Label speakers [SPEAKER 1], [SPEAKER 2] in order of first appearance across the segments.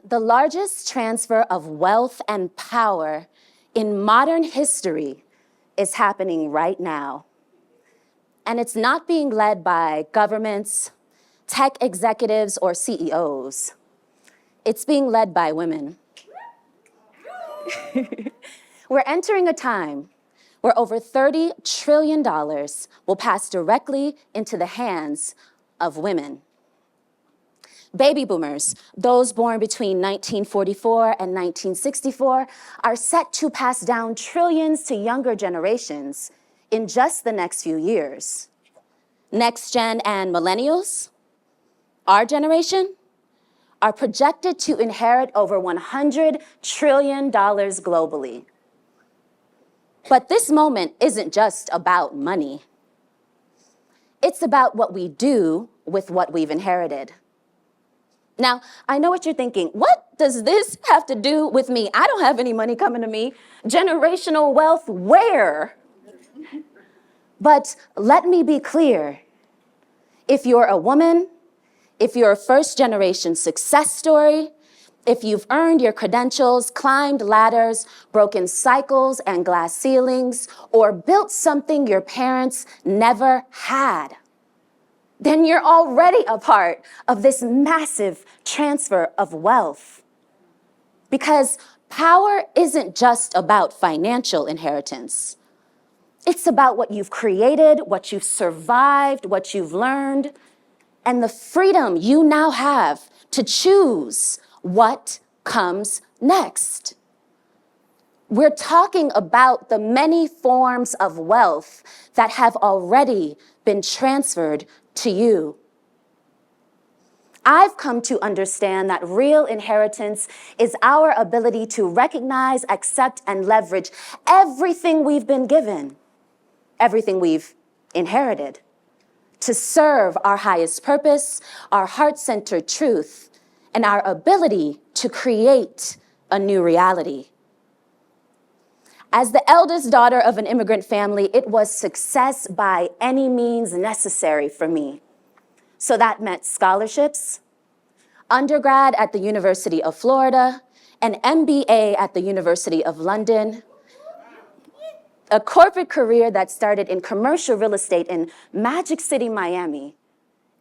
[SPEAKER 1] The largest transfer of wealth and power in modern history is happening right now. And it's not being led by governments, tech executives, or CEOs. It's being led by women. We're entering a time where over $30 trillion will pass directly into the hands of women. Baby boomers, those born between 1944 and 1964, are set to pass down trillions to younger generations in just the next few years. Next gen and millennials, our generation, are projected to inherit over $100 trillion globally. But this moment isn't just about money. It's about what we do with what we've inherited. Now, I know what you're thinking. What does this have to do with me? I don't have any money coming to me. Generational wealth, where? But let me be clear. If you're a woman, if you're a first-generation success story, if you've earned your credentials, climbed ladders, broken cycles and glass ceilings, or built something your parents never had, then you're already a part of this massive transfer of wealth. Because power isn't just about financial inheritance. It's about what you've created, what you've survived, what you've learned, and the freedom you now have to choose what comes next. We're talking about the many forms of wealth that have already been transferred to you. I've come to understand that real inheritance is our ability to recognize, accept, and leverage everything we've been given, everything we've inherited, to serve our highest purpose, our heart-centered truth, and our ability to create a new reality. As the eldest daughter of an immigrant family, it was success by any means necessary for me. So that meant scholarships, undergrad at the University of Florida, an MBA at the University of London, a corporate career that started in commercial real estate in Magic City, Miami,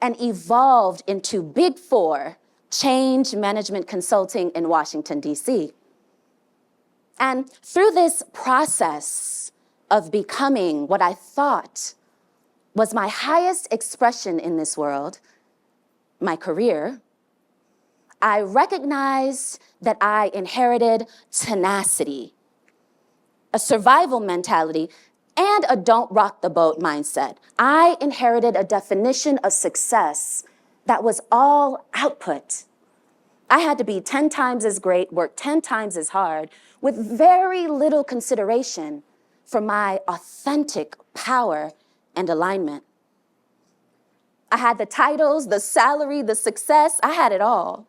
[SPEAKER 1] and evolved into Big Four change management consulting in Washington, D.C. And through this process of becoming what I thought was my highest expression in this world, my career, I recognized that I inherited tenacity, a survival mentality, and a don't rock the boat mindset. I inherited a definition of success that was all output. I had to be 10 times as great, work 10 times as hard, with very little consideration for my authentic power and alignment. I had the titles, the salary, the success, I had it all.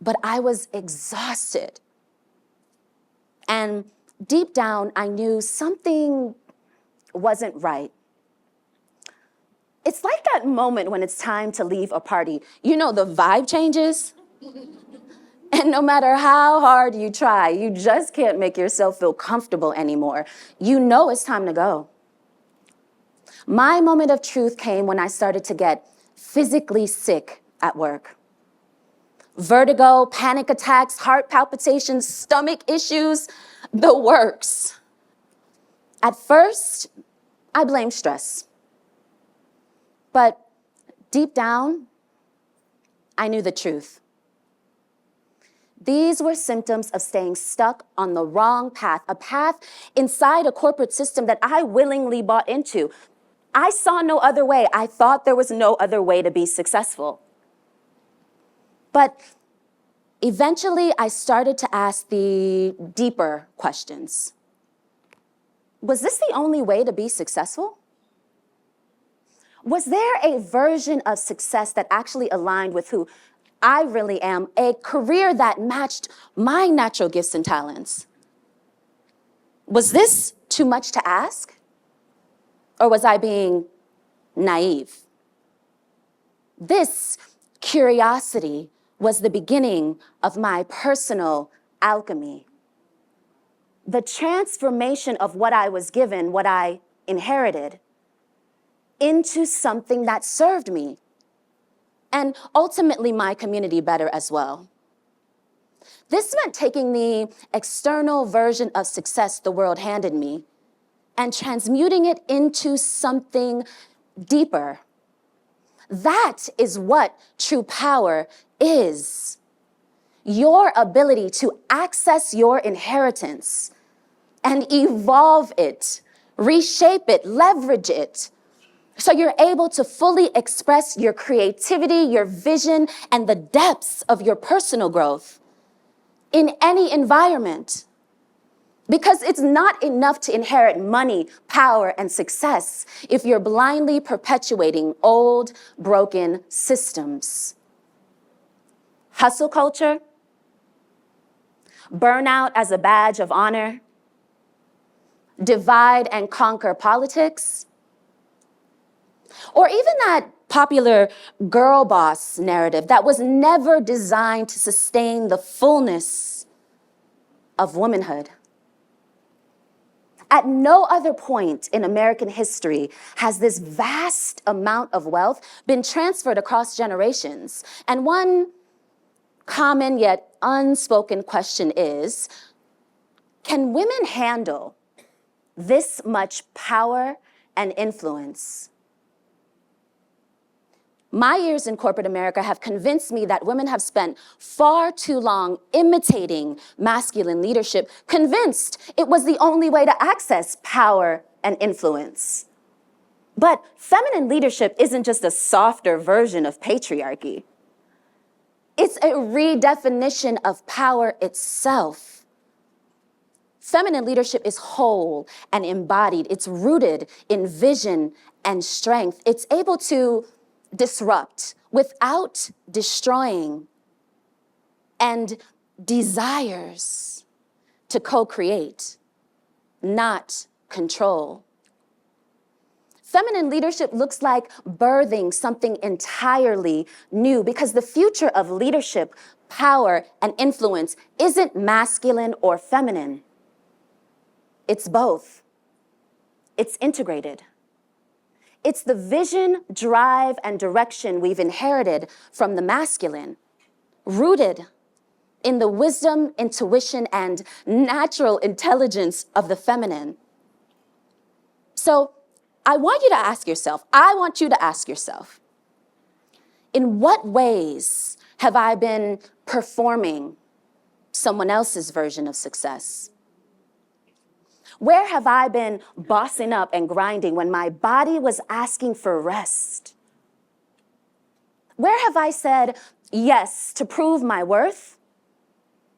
[SPEAKER 1] But I was exhausted. And deep down, I knew something wasn't right. It's like that moment when it's time to leave a party. You know, the vibe changes. And no matter how hard you try, you just can't make yourself feel comfortable anymore. You know it's time to go. My moment of truth came when I started to get physically sick at work. Vertigo, panic attacks, heart palpitations, stomach issues, the works. At first, I blamed stress. But deep down, I knew the truth. These were symptoms of staying stuck on the wrong path, a path inside a corporate system that I willingly bought into. I saw no other way. I thought there was no other way to be successful. But eventually, I started to ask the deeper questions. Was this the only way to be successful? Was there a version of success that actually aligned with who I really am, a career that matched my natural gifts and talents? Was this too much to ask? Or was I being naive? This curiosity was the beginning of my personal alchemy. The transformation of what I was given, what I inherited, into something that served me, and ultimately my community better as well. This meant taking the external version of success the world handed me and transmuting it into something deeper. That is what true power is. Your ability to access your inheritance and evolve it, reshape it, leverage it, so you're able to fully express your creativity, your vision, and the depths of your personal growth in any environment. Because it's not enough to inherit money, power, and success if you're blindly perpetuating old, broken systems. Hustle culture, burnout as a badge of honor, divide and conquer politics, or even that popular girl boss narrative that was never designed to sustain the fullness of womanhood. At no other point in American history has this vast amount of wealth been transferred across generations. And one common yet unspoken question is, can women handle this much power and influence? My years in corporate America have convinced me that women have spent far too long imitating masculine leadership, convinced it was the only way to access power and influence. But feminine leadership isn't just a softer version of patriarchy. It's a redefinition of power itself. Feminine leadership is whole and embodied. It's rooted in vision and strength. It's able to disrupt without destroying, and desires to co-create, not control. Feminine leadership looks like birthing something entirely new, because the future of leadership, power, and influence isn't masculine or feminine. It's both. It's integrated. It's the vision, drive, and direction we've inherited from the masculine, rooted in the wisdom, intuition, and natural intelligence of the feminine. So I want you to ask yourself, in what ways have I been performing someone else's version of success? Where have I been bossing up and grinding when my body was asking for rest? Where have I said yes to prove my worth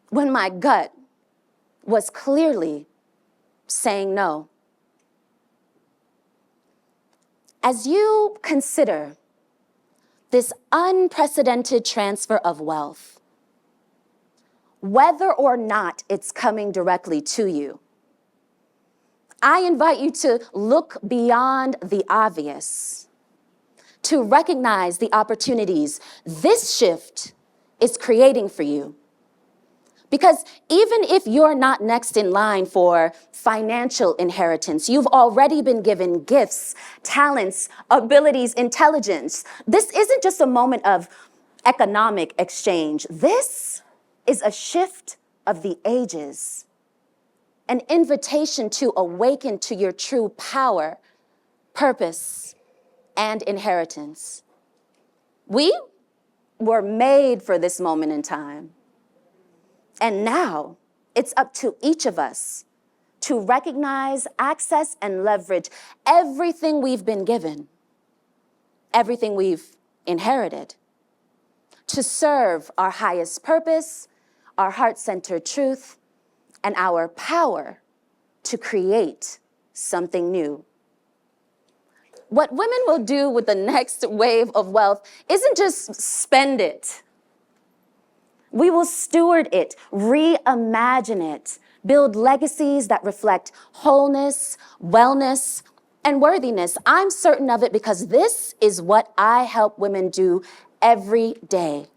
[SPEAKER 1] when my gut was clearly saying no? As you consider this unprecedented transfer of wealth, whether or not it's coming directly to you, I invite you to look beyond the obvious, to recognize the opportunities this shift is creating for you. Because even if you're not next in line for financial inheritance, you've already been given gifts, talents, abilities, intelligence. This isn't just a moment of economic exchange. This is a shift of the ages. An invitation to awaken to your true power, purpose, and inheritance. We were made for this moment in time. And now it's up to each of us to recognize, access, and leverage everything we've been given, everything we've inherited, to serve our highest purpose, our heart-centered truth, and our power to create something new. What women will do with the next wave of wealth isn't just spend it. We will steward it, reimagine it, build legacies that reflect wholeness, wellness, and worthiness. I'm certain of it because this is what I help women do every day.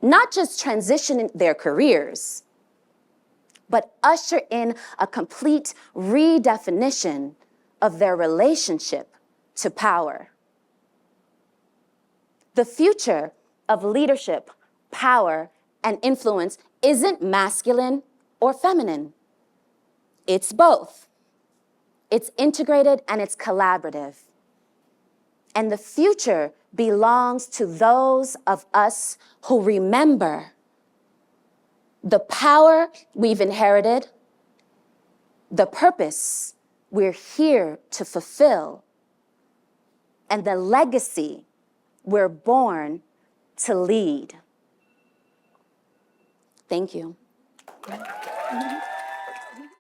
[SPEAKER 1] not just transition their careers, but usher in a complete redefinition of their relationship to power. The future of leadership, power, and influence isn't masculine or feminine. It's both. It's integrated and it's collaborative. And the future belongs to those of us who remember the power we've inherited, the purpose we're here to fulfill, and the legacy we're born to lead. Thank you.